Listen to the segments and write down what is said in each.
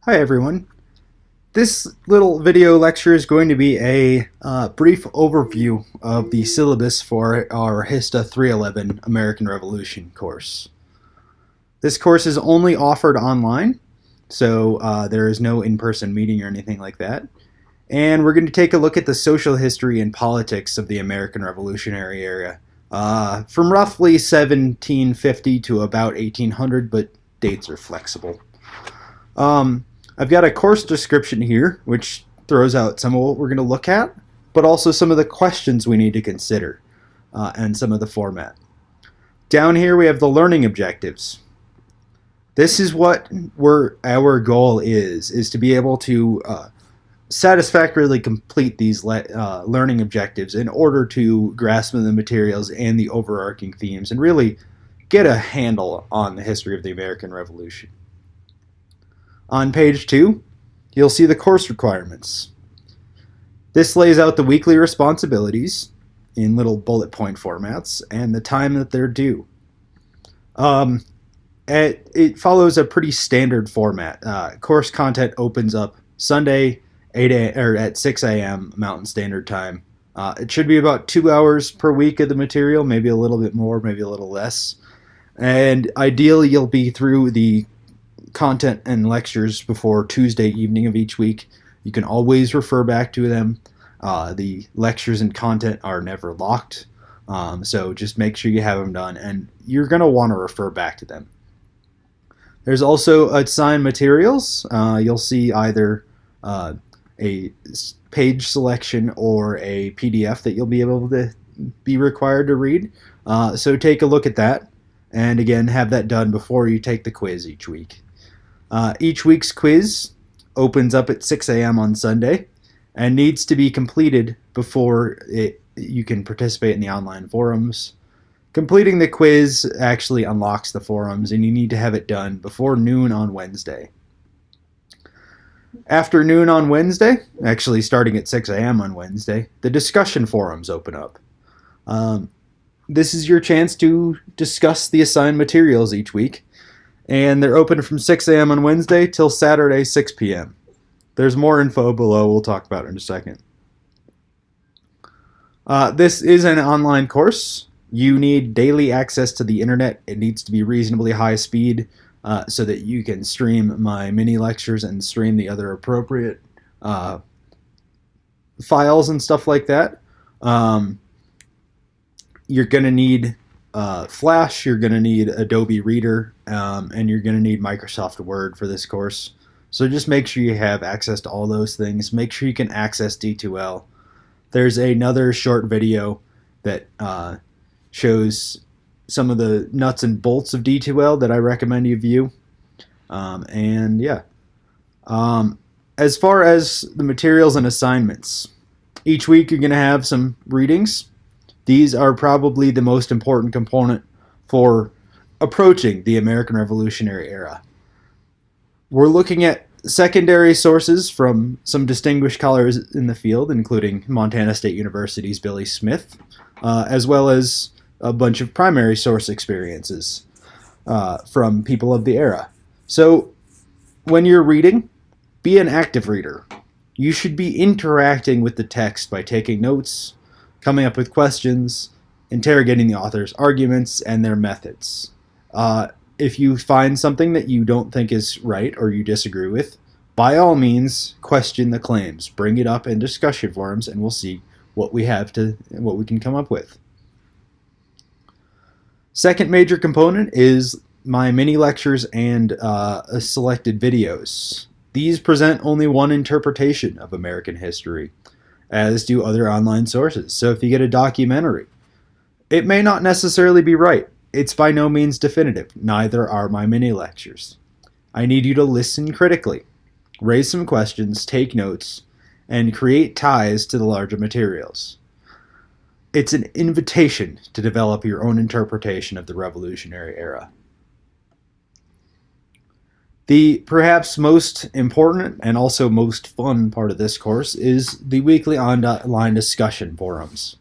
Hi everyone. This little video lecture is going to be a brief overview of the syllabus for our HISTA 311 American Revolution course. This course is only offered online, so there is no in-person meeting or anything like that. And we're going to take a look at the social history and politics of the American Revolutionary era from roughly 1750 to about 1800, but dates are flexible. I've got a course description here, which throws out some of what we're going to look at, but also some of the questions we need to consider and some of the format. Down here we have the learning objectives. This is what our goal is to be able to satisfactorily complete these learning objectives in order to grasp the materials and the overarching themes and really get a handle on the history of the American Revolution. On page 2, you'll see the course requirements. This lays out the weekly responsibilities in little bullet point formats and the time that they're due. It follows a pretty standard format. Course content opens up Sunday at 6 a.m. Mountain Standard Time. It should be about 2 hours per week of the material, maybe a little bit more, maybe a little less. And ideally, you'll be through the content and lectures before Tuesday evening of each week. You can always refer back to them. The lectures and content are never locked, so just make sure you have them done, and you're going to want to refer back to them. There's also assigned materials. You'll see either a page selection or a PDF that you'll be able to be required to read. So take a look at that, and again, have that done before you take the quiz each week. Each week's quiz opens up at 6 a.m. on Sunday and needs to be completed before you can participate in the online forums. Completing the quiz actually unlocks the forums, and you need to have it done before noon on Wednesday. After noon on Wednesday, actually starting at 6 a.m. on Wednesday, the discussion forums open up. This is your chance to discuss the assigned materials each week, and they're open from 6 a.m. on Wednesday till Saturday, 6 p.m. There's more info below we'll talk about in a second. This is an online course. You need daily access to the internet. It needs to be reasonably high speed so that you can stream my mini lectures and stream the other appropriate files and stuff like that. You're going to need Flash, you're going to need Adobe Reader, and you're going to need Microsoft Word for this course. So just make sure you have access to all those things. Make sure you can access D2L. There's another short video that shows some of the nuts and bolts of D2L that I recommend you view. As far as the materials and assignments, each week you're going to have some readings. These are probably the most important component for approaching the American Revolutionary era. We're looking at secondary sources from some distinguished scholars in the field, including Montana State University's Billy Smith, as well as a bunch of primary source experiences from people of the era. So when you're reading, be an active reader. You should be interacting with the text by taking notes, coming up with questions, interrogating the author's arguments and their methods. If you find something that you don't think is right or you disagree with, by all means, question the claims. Bring it up in discussion forums, and we'll see what we can come up with. Second major component is my mini lectures and selected videos. These present only one interpretation of American history, as do other online sources. So if you get a documentary, it may not necessarily be right. It's by no means definitive. Neither are my mini lectures. I need you to listen critically, raise some questions, take notes, and create ties to the larger materials. It's an invitation to develop your own interpretation of the Revolutionary era. The perhaps most important and also most fun part of this course is the weekly online discussion forums.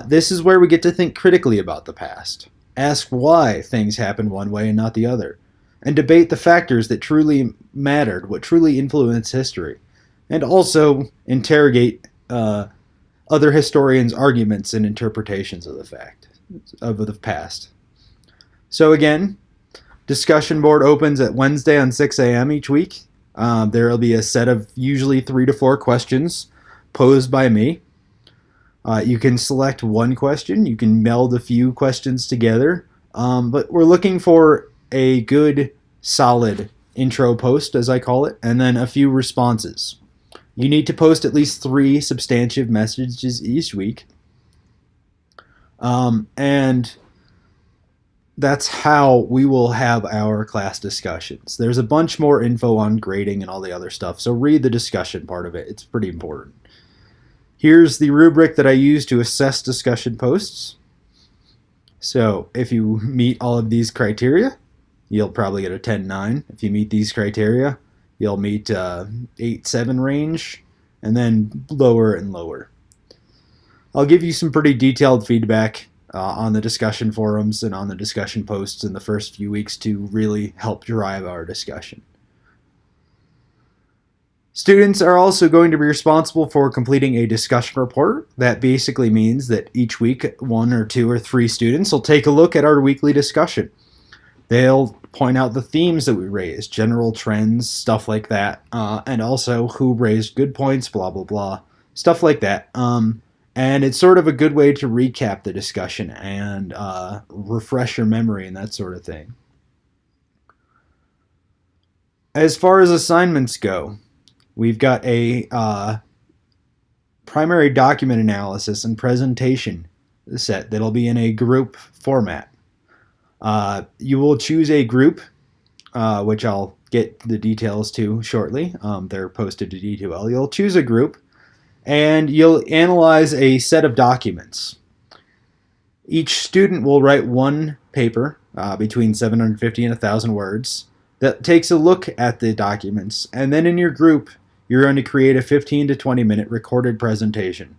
This is where we get to think critically about the past. Ask why things happen one way and not the other. and debate the factors that truly mattered, what truly influenced history, and also interrogate other historians' arguments and interpretations of the fact of the past. So again, discussion board opens at Wednesday on 6 a.m. each week. There will be a set of usually 3 to 4 questions posed by me. You can select one question. You can meld a few questions together. But we're looking for a good, solid intro post, as I call it, and then a few responses. You need to post at least 3 substantive messages each week. And that's how we will have our class discussions. There's a bunch more info on grading and all the other stuff, so read the discussion part of it. It's pretty important. Here's the rubric that I use to assess discussion posts. So if you meet all of these criteria, you'll probably get a 10-9. If you meet these criteria, you'll meet 8-7 range, and then lower and lower. I'll give you some pretty detailed feedback on the discussion forums and on the discussion posts in the first few weeks to really help drive our discussion. Students are also going to be responsible for completing a discussion report. That basically means that each week 1 or 2 or 3 students will take a look at our weekly discussion. They'll point out the themes that we raised, general trends, stuff like that, and also who raised good points, blah, blah, blah, stuff like that. And it's sort of a good way to recap the discussion and refresh your memory and that sort of thing. As far as assignments go, we've got a primary document analysis and presentation set that'll be in a group format. You will choose a group, which I'll get the details to shortly. They're posted to D2L. You'll choose a group, and you'll analyze a set of documents. Each student will write one paper between 750 and 1,000 words that takes a look at the documents, and then in your group, you're going to create a 15 to 20 minute recorded presentation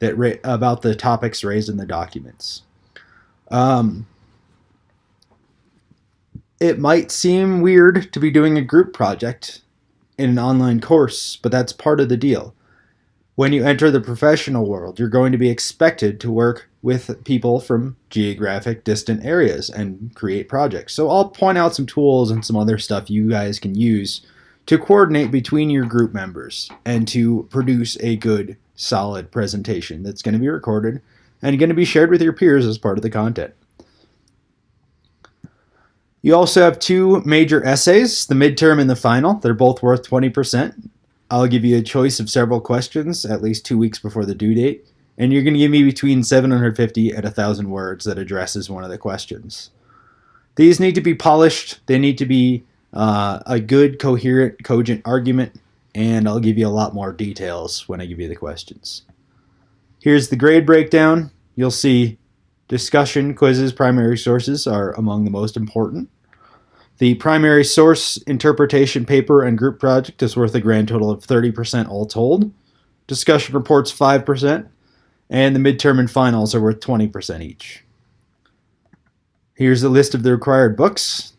that about the topics raised in the documents. It might seem weird to be doing a group project in an online course, but that's part of the deal. When you enter the professional world, you're going to be expected to work with people from geographic distant areas and create projects. So I'll point out some tools and some other stuff you guys can use to coordinate between your group members and to produce a good, solid presentation that's going to be recorded and going to be shared with your peers as part of the content. You also have 2 major essays, the midterm and the final. They're both worth 20%. I'll give you a choice of several questions at least 2 weeks before the due date, and you're going to give me between 750 and 1,000 words that addresses one of the questions. These need to be polished. They need to be a good, coherent, cogent argument, and I'll give you a lot more details when I give you the questions. Here's the grade breakdown. You'll see discussion, quizzes, primary sources are among the most important. The primary source, interpretation paper, and group project is worth a grand total of 30% all told. Discussion reports 5%, and the midterm and finals are worth 20% each. Here's a list of the required books.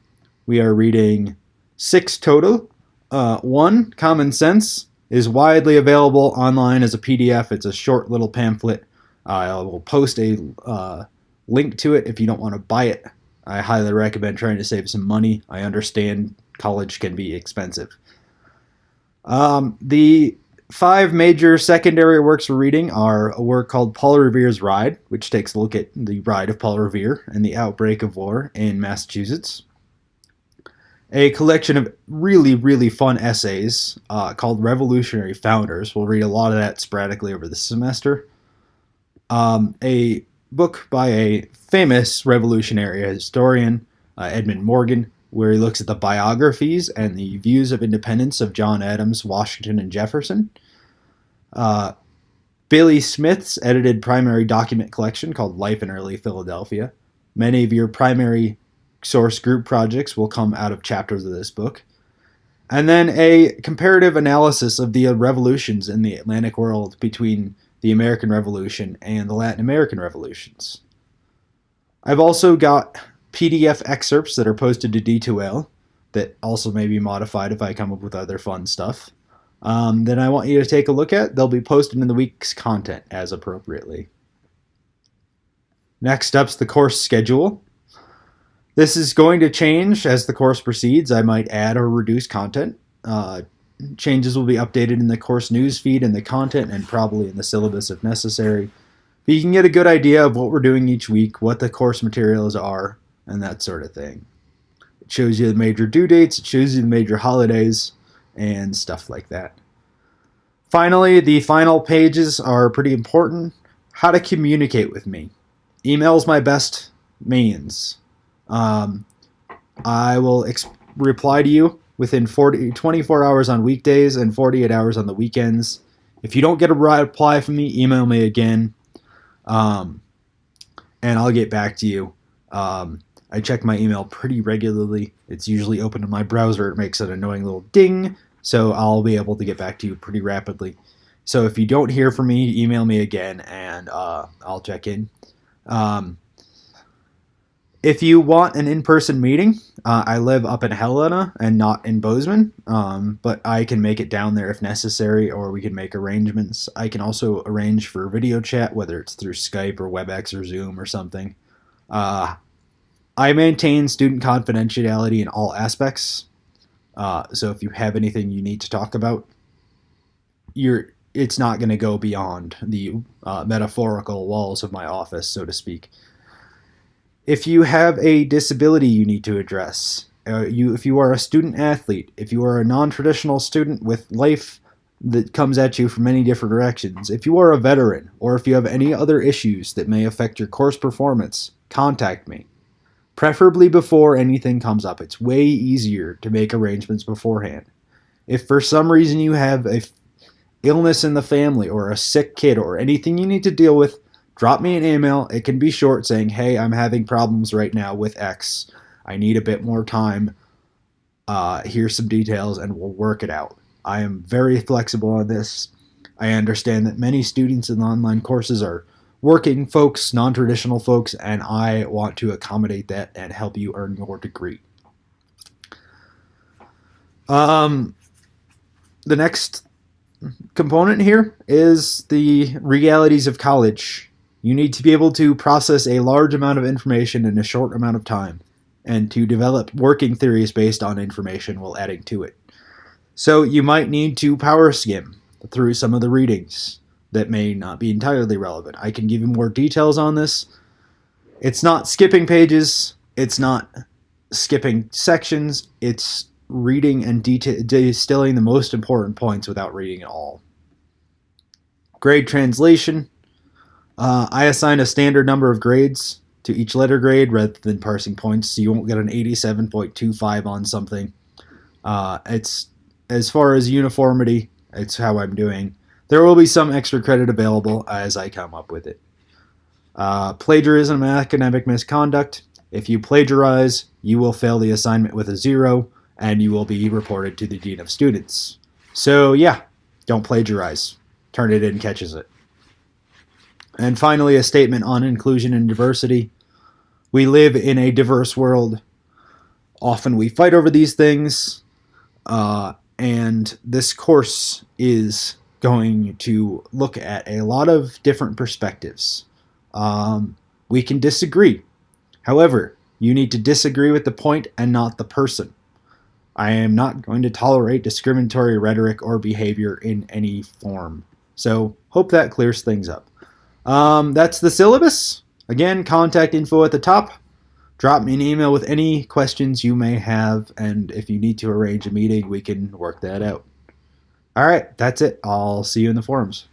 We are reading 6 total. 1, Common Sense, is widely available online as a PDF. It's a short little pamphlet. I will post a link to it if you don't want to buy it. I highly recommend trying to save some money. I understand college can be expensive. The 5 major secondary works we're reading are a work called Paul Revere's Ride, which takes a look at the ride of Paul Revere and the outbreak of war in Massachusetts. A collection of really, really fun essays called Revolutionary Founders. We'll read a lot of that sporadically over the semester. A book by a famous revolutionary historian, Edmund Morgan, where he looks at the biographies and the views of independence of John Adams, Washington, and Jefferson. Billy Smith's edited primary document collection called Life in Early Philadelphia. Many of your primary source group projects will come out of chapters of this book. And then a comparative analysis of the revolutions in the Atlantic world between the American Revolution and the Latin American revolutions. I've also got PDF excerpts that are posted to D2L. that also may be modified if I come up with other fun stuff. Then I want you to take a look at. They'll be posted in the week's content as appropriately. Next up's the course schedule. This is going to change as the course proceeds. I might add or reduce content. Changes will be updated in the course news feed and the content, and probably in the syllabus if necessary. But you can get a good idea of what we're doing each week, what the course materials are, and that sort of thing. It shows you the major due dates, it shows you the major holidays, and stuff like that. Finally, the final pages are pretty important. How to communicate with me. Email is my best means. I will reply to you within 24 hours on weekdays and 48 hours on the weekends. If you don't get a reply from me, email me again, and I'll get back to you. I check my email pretty regularly. It's usually open in my browser. It makes an annoying little ding, so I'll be able to get back to you pretty rapidly. So if you don't hear from me, email me again, and I'll check in. If you want an in-person meeting, I live up in Helena and not in Bozeman, but I can make it down there if necessary, or we can make arrangements. I can also arrange for video chat, whether it's through Skype or WebEx or Zoom or something. I maintain student confidentiality in all aspects, so if you have anything you need to talk about, it's not going to go beyond the metaphorical walls of my office, so to speak. If you have a disability you need to address, if you are a student athlete, if you are a non-traditional student with life that comes at you from many different directions, if you are a veteran, or if you have any other issues that may affect your course performance, contact me. Preferably before anything comes up. It's way easier to make arrangements beforehand. If for some reason you have a illness in the family or a sick kid or anything you need to deal with, drop me an email. It can be short, saying, hey, I'm having problems right now with X. I need a bit more time. Here's some details, and we'll work it out. I am very flexible on this. I understand that many students in online courses are working folks, non-traditional folks, and I want to accommodate that and help you earn your degree. The next component here is the realities of college. You need to be able to process a large amount of information in a short amount of time, and to develop working theories based on information while adding to it. So you might need to power skim through some of the readings that may not be entirely relevant. I can give you more details on this. It's not skipping pages, it's not skipping sections, it's reading and distilling the most important points without reading it all. Grade translation. I assign a standard number of grades to each letter grade rather than parsing points, so you won't get an 87.25 on something. It's as far as uniformity, it's how I'm doing. There will be some extra credit available as I come up with it. Plagiarism and academic misconduct. If you plagiarize, you will fail the assignment with a 0, and you will be reported to the Dean of Students. So yeah, don't plagiarize. Turnitin catches it. And finally, a statement on inclusion and diversity. We live in a diverse world. Often we fight over these things, and this course is going to look at a lot of different perspectives. We can disagree. However, you need to disagree with the point and not the person. I am not going to tolerate discriminatory rhetoric or behavior in any form. So, hope that clears things up. That's the syllabus. Again, contact info at the top. Drop me an email with any questions you may have, and if you need to arrange a meeting, we can work that out. All right, that's it. I'll see you in the forums.